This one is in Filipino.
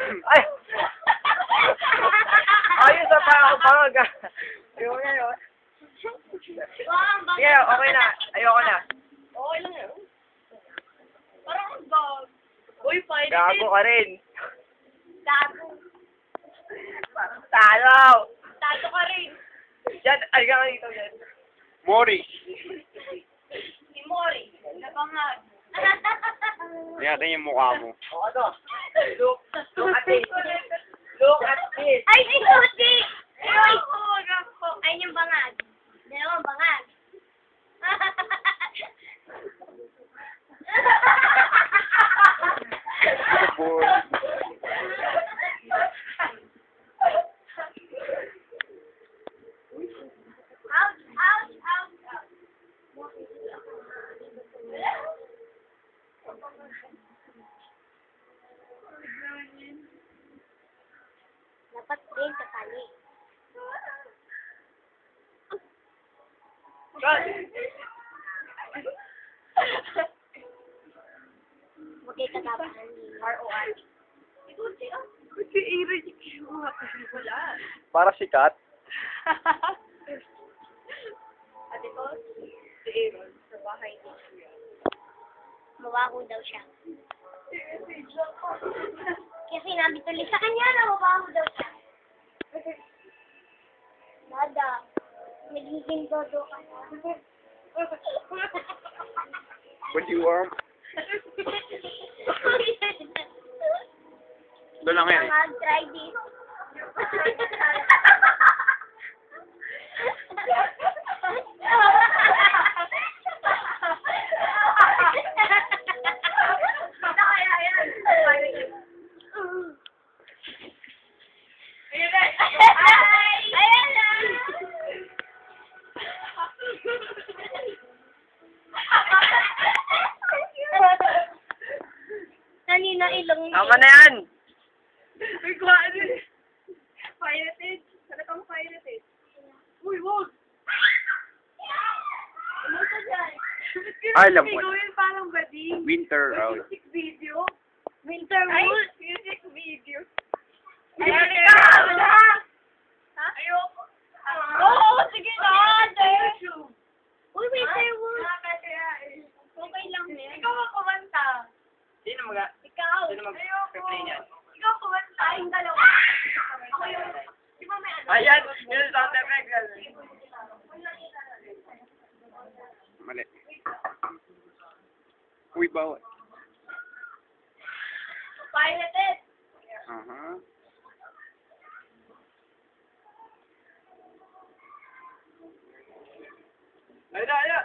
Ay! Ayos na pa ako pangag. Ayoko na yun. Sige, okay na. Ayoko na. Okay lang yun. Parang ang dog. Uy, pwede Gago ka rin. Tago. Talo! Tago ka rin. Diyan, aliga ka dito dyan. Mori. Si Mori. Nabangag. Tingnan yung mukha mo. O, ano? Look at this. Look at this. Ay, si Susi! Ay, ko. Ay, yung bangag. Dalawang bangag. Boy. Ouch, ouch, ouch, ouch. Dapat din sa tali. Magkikatabahan ni ROR. Si Ira, yung wala. Para sikat. Ate ko, Si Aaron, sa bahay niya. mabaho daw siya. Kaya sinabi tuloy sa kanya na mabaho daw siya. Dada, nagiging dodo ka na. What do you want? Ito lang yan eh. Mag-try this. Ayan na! Kanina ilong niya. Tama na yan! Uy, kuha ano eh. Pirated. Talagang pirated. Uy, wag! Ano ka dyan? Alam mo. Gawin parang bading. Winter out. Music video. Winter wood. Music video. Ay, ikaw na! Ha? Ayoko. Oo, sige na! YouTube. Uy, winter wood. Okay lang yan. Ikaw ang kumanta. Sino mga... Ikaw. Sino mag-replay niyan? Ikaw kumanta. Tayong dalawa. Ako yung... Di ba may ano? Ayan! Yung sound effect. Mali. Uy, bawal. Pirated. Aha. Ayun na, ayun!